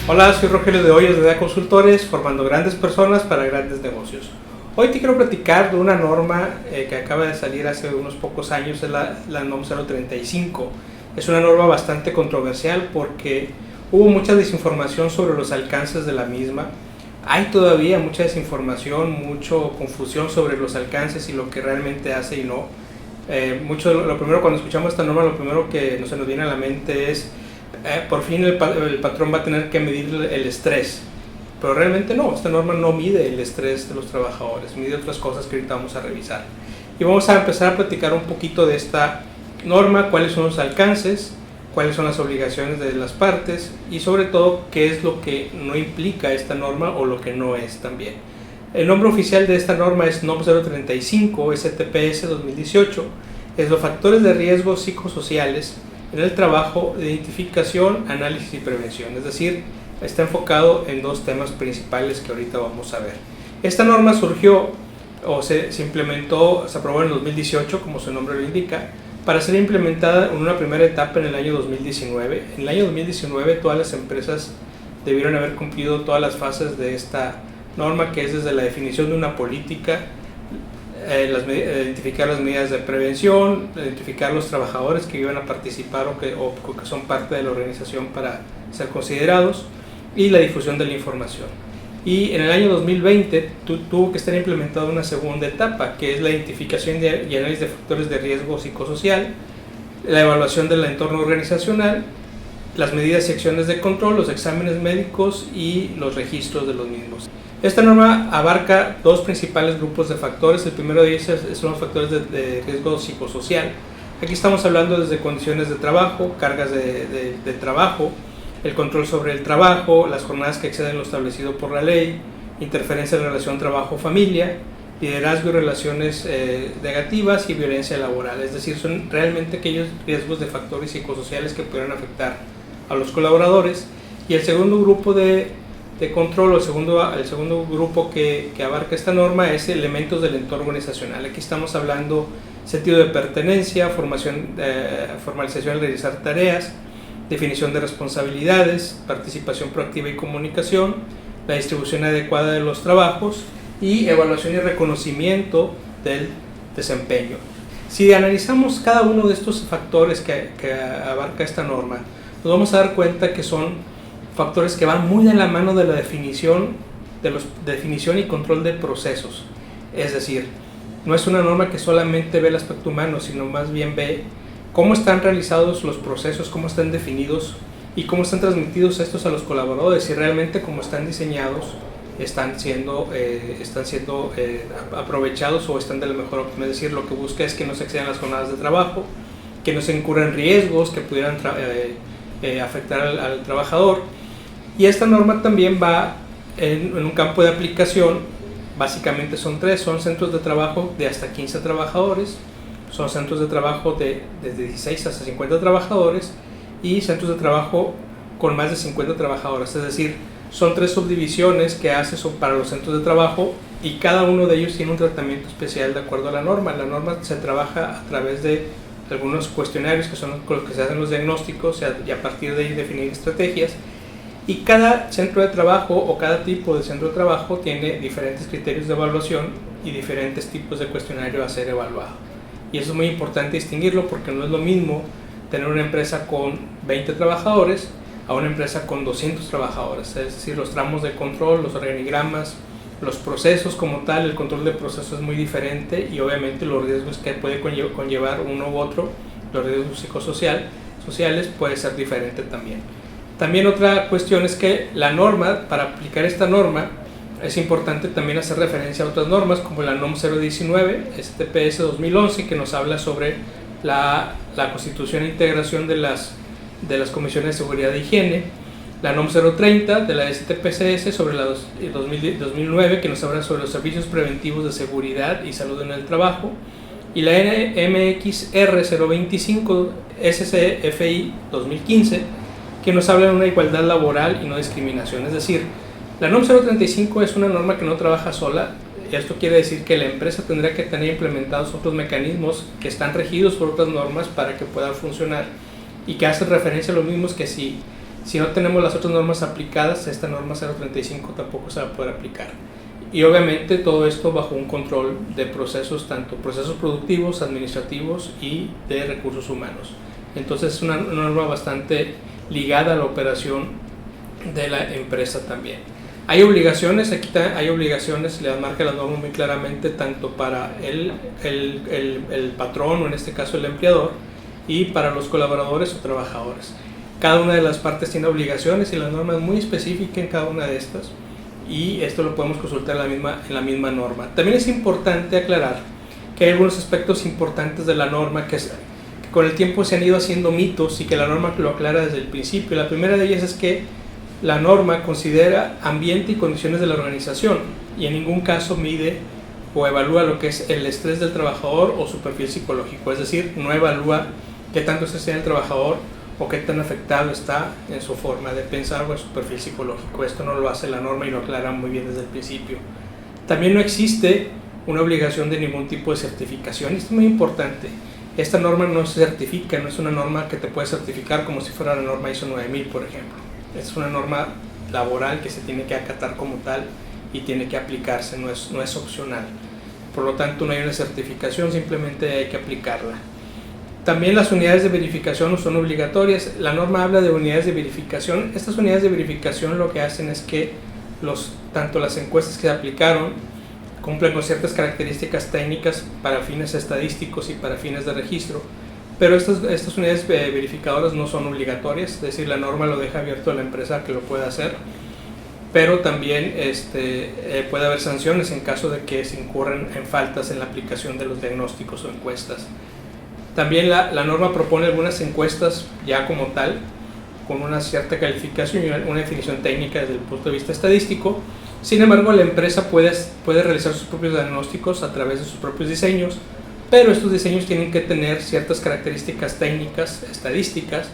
Hola, soy Rogelio de Hoyos de DA Consultores, formando grandes personas para grandes negocios. Hoy te quiero platicar de una norma que acaba de salir hace unos pocos años, es la NOM 035. Es una norma bastante controversial porque hubo mucha desinformación sobre los alcances de la misma. Hay todavía mucha desinformación, mucha confusión sobre los alcances y lo que realmente hace y no. Lo primero, cuando escuchamos esta norma, lo primero que se nos viene a la mente es por fin el patrón va a tener que medir el estrés, pero realmente no, esta norma no mide el estrés de los trabajadores, mide otras cosas que ahorita vamos a revisar. Y vamos a empezar a platicar un poquito de esta norma, cuáles son los alcances, cuáles son las obligaciones de las partes y sobre todo qué es lo que no implica esta norma o lo que no es también. El nombre oficial de esta norma es NOM 035 STPS 2018, es los factores de riesgo psicosociales en el trabajo de identificación, análisis y prevención, es decir, está enfocado en dos temas principales que ahorita vamos a ver. Esta norma surgió o se implementó, se aprobó en 2018, como su nombre lo indica, para ser implementada en una primera etapa en el año 2019. En el año 2019 todas las empresas debieron haber cumplido todas las fases de esta norma, que es desde la definición de una política, identificar las medidas de prevención, identificar los trabajadores que iban a participar o que son parte de la organización para ser considerados, y la difusión de la información. Y en el año 2020 tuvo que estar implementada una segunda etapa, que es la identificación y análisis de factores de riesgo psicosocial, la evaluación del entorno organizacional, las medidas y acciones de control, los exámenes médicos y los registros de los mismos. Esta norma abarca dos principales grupos de factores. El primero de ellos son los factores de riesgo psicosocial. Aquí estamos hablando desde condiciones de trabajo, cargas de trabajo, el control sobre el trabajo, las jornadas que exceden lo establecido por la ley, interferencia en la relación trabajo-familia, liderazgo y relaciones negativas y violencia laboral. Es decir, son realmente aquellos riesgos de factores psicosociales que pueden afectar a los colaboradores. Y el segundo grupo de control, el segundo grupo que abarca esta norma es elementos del entorno organizacional. Aquí estamos hablando sentido de pertenencia, formalización al realizar tareas, definición de responsabilidades, participación proactiva y comunicación, la distribución adecuada de los trabajos y evaluación y reconocimiento del desempeño. Si analizamos cada uno de estos factores que abarca esta norma, nos vamos a dar cuenta que son factores que van muy de la mano de la definición y control de procesos. Es decir, no es una norma que solamente ve el aspecto humano, sino más bien ve cómo están realizados los procesos, cómo están definidos y cómo están transmitidos estos a los colaboradores, y realmente cómo están diseñados están siendo aprovechados o están de la mejor opción. Es decir, lo que busca es que no se excedan las jornadas de trabajo, que no se incurran riesgos que pudieran afectar al trabajador. Y esta norma también va en un campo de aplicación. Básicamente son tres: son centros de trabajo de hasta 15 trabajadores, son centros de trabajo desde 16 hasta 50 trabajadores y centros de trabajo con más de 50 trabajadores. Es decir, son tres subdivisiones que hace para los centros de trabajo, y cada uno de ellos tiene un tratamiento especial de acuerdo a la norma. La norma se trabaja a través de algunos cuestionarios que son con los que se hacen los diagnósticos y a partir de ahí definir estrategias. Y cada centro de trabajo o cada tipo de centro de trabajo tiene diferentes criterios de evaluación y diferentes tipos de cuestionario a ser evaluado. Y eso es muy importante distinguirlo, porque no es lo mismo tener una empresa con 20 trabajadores a una empresa con 200 trabajadores. Es decir, los tramos de control, los organigramas, los procesos como tal, el control de procesos es muy diferente, y obviamente los riesgos que puede conllevar uno u otro, los riesgos psicosociales, puede ser diferente también. También otra cuestión es que la norma, para aplicar esta norma, es importante también hacer referencia a otras normas como la NOM 019 STPS 2011, que nos habla sobre la constitución e integración de las comisiones de seguridad e higiene, la NOM 030 de la STPCS sobre la 2009, que nos habla sobre los servicios preventivos de seguridad y salud en el trabajo, y la NMXR 025 SCFI 2015, que nos habla de una igualdad laboral y no discriminación. Es decir, la NOM 035 es una norma que no trabaja sola. Esto quiere decir que la empresa tendrá que tener implementados otros mecanismos que están regidos por otras normas para que puedan funcionar, y que hacen referencia a los mismos, que si Si no tenemos las otras normas aplicadas, esta norma 035 tampoco se va a poder aplicar. Y obviamente todo esto bajo un control de procesos, tanto procesos productivos, administrativos y de recursos humanos. Entonces es una norma bastante ligada a la operación de la empresa también. Hay obligaciones, aquí hay obligaciones, le marca la norma muy claramente, tanto para el patrón, o en este caso el empleador, y para los colaboradores o trabajadores. Cada una de las partes tiene obligaciones y la norma es muy específica en cada una de estas, y esto lo podemos consultar en la misma norma. También es importante aclarar que hay algunos aspectos importantes de la norma que con el tiempo se han ido haciendo mitos y que la norma lo aclara desde el principio. La primera de ellas es que la norma considera ambiente y condiciones de la organización y en ningún caso mide o evalúa lo que es el estrés del trabajador o su perfil psicológico, es decir, no evalúa qué tanto estrés tiene el trabajador o qué tan afectado está en su forma de pensar o en su perfil psicológico. Esto no lo hace la norma y lo aclara muy bien desde el principio. También no existe una obligación de ningún tipo de certificación, y esto es muy importante. Esta norma no se certifica, no es una norma que te puede certificar como si fuera la norma ISO 9000, por ejemplo. Es una norma laboral que se tiene que acatar como tal y tiene que aplicarse, no es opcional. Por lo tanto, no hay una certificación, simplemente hay que aplicarla. También las unidades de verificación no son obligatorias. La norma habla de unidades de verificación. Estas unidades de verificación lo que hacen es que tanto las encuestas que se aplicaron cumplen con ciertas características técnicas para fines estadísticos y para fines de registro, pero estas unidades verificadoras no son obligatorias, es decir, la norma lo deja abierto a la empresa que lo pueda hacer, pero también puede haber sanciones en caso de que se incurran en faltas en la aplicación de los diagnósticos o encuestas. También la norma propone algunas encuestas ya como tal, con una cierta calificación y una definición técnica desde el punto de vista estadístico. Sin embargo, la empresa puede realizar sus propios diagnósticos a través de sus propios diseños, pero estos diseños tienen que tener ciertas características técnicas, estadísticas,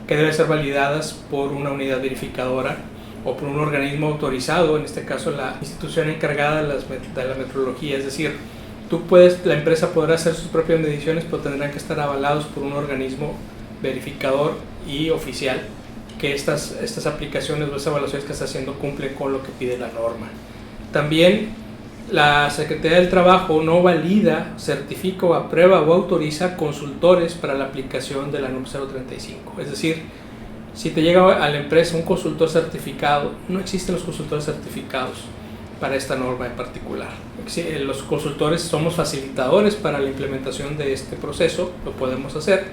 que deben ser validadas por una unidad verificadora o por un organismo autorizado, en este caso la institución encargada de la metrología. Es decir, la empresa podrá hacer sus propias mediciones, pero tendrán que estar avalados por un organismo verificador y oficial, que estas aplicaciones o estas evaluaciones que está haciendo cumplen con lo que pide la norma. También la Secretaría del Trabajo no valida, certifica o aprueba o autoriza consultores para la aplicación de la NUM 035. Es decir, si te llega a la empresa un consultor certificado, no existen los consultores certificados para esta norma en particular. Los consultores somos facilitadores para la implementación de este proceso, lo podemos hacer,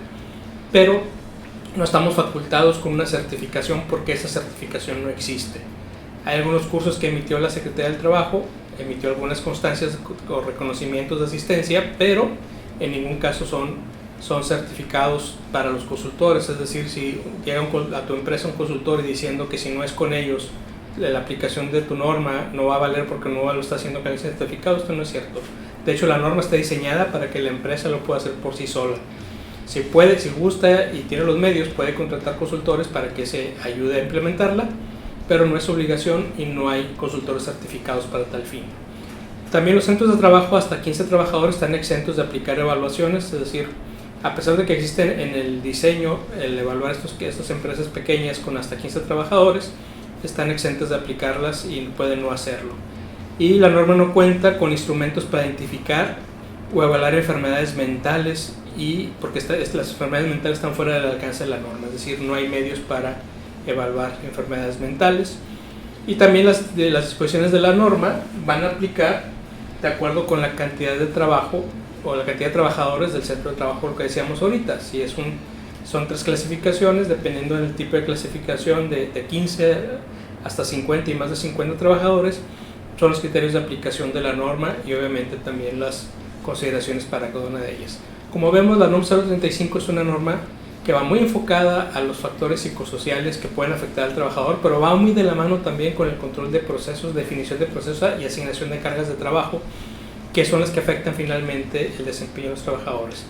pero no estamos facultados con una certificación porque esa certificación no existe. Hay algunos cursos que emitió la Secretaría del Trabajo, emitió algunas constancias o reconocimientos de asistencia, pero en ningún caso son certificados para los consultores. Es decir, si llega a tu empresa un consultor diciendo que si no es con ellos la aplicación de tu norma no va a valer porque no lo está haciendo con el certificado, esto no es cierto. De hecho, la norma está diseñada para que la empresa lo pueda hacer por sí sola. Si puede, si gusta y tiene los medios, puede contratar consultores para que se ayude a implementarla, pero no es obligación y no hay consultores certificados para tal fin. También los centros de trabajo hasta 15 trabajadores están exentos de aplicar evaluaciones, es decir, a pesar de que existen en el diseño el evaluar estas empresas pequeñas con hasta 15 trabajadores, están exentos de aplicarlas y pueden no hacerlo. Y la norma no cuenta con instrumentos para identificar o evaluar enfermedades mentales, porque las enfermedades mentales están fuera del alcance de la norma, es decir, no hay medios para evaluar enfermedades mentales. Y también las disposiciones de la norma van a aplicar de acuerdo con la cantidad de trabajo o la cantidad de trabajadores del centro de trabajo, lo que decíamos ahorita. Si son 3 clasificaciones, dependiendo del tipo de clasificación, de 15 hasta 50 y más de 50 trabajadores, son los criterios de aplicación de la norma y obviamente también las consideraciones para cada una de ellas. Como vemos, la NUM 035 es una norma que va muy enfocada a los factores psicosociales que pueden afectar al trabajador, pero va muy de la mano también con el control de procesos, definición de procesos y asignación de cargas de trabajo, que son las que afectan finalmente el desempeño de los trabajadores.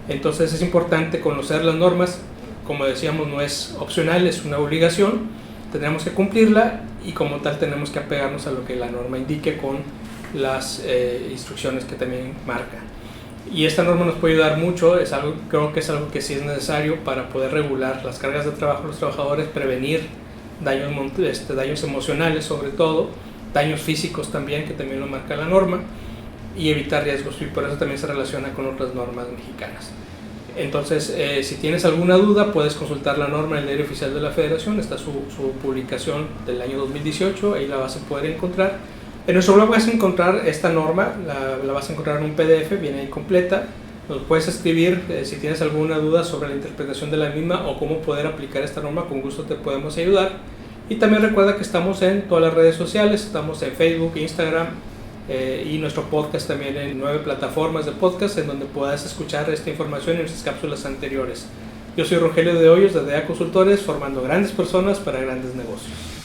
Entonces es importante conocer las normas, como decíamos, no es opcional, es una obligación, tenemos que cumplirla y como tal tenemos que apegarnos a lo que la norma indique con las instrucciones que también marca. Y esta norma nos puede ayudar mucho, creo que es algo que sí es necesario para poder regular las cargas de trabajo de los trabajadores, prevenir daños emocionales sobre todo, daños físicos también, que también lo marca la norma, y evitar riesgos, y por eso también se relaciona con otras normas mexicanas. Entonces, si tienes alguna duda, puedes consultar la norma en el Diario Oficial de la Federación, está su publicación del año 2018, ahí la vas a poder encontrar. En nuestro blog vas a encontrar esta norma, la vas a encontrar en un PDF, viene ahí completa. Nos puedes escribir si tienes alguna duda sobre la interpretación de la misma o cómo poder aplicar esta norma, con gusto te podemos ayudar. Y también recuerda que estamos en todas las redes sociales, estamos en Facebook, Instagram, y nuestro podcast también en 9 plataformas de podcast en donde puedas escuchar esta información en nuestras cápsulas anteriores. Yo soy Rogelio de Hoyos de DEA Consultores, formando grandes personas para grandes negocios.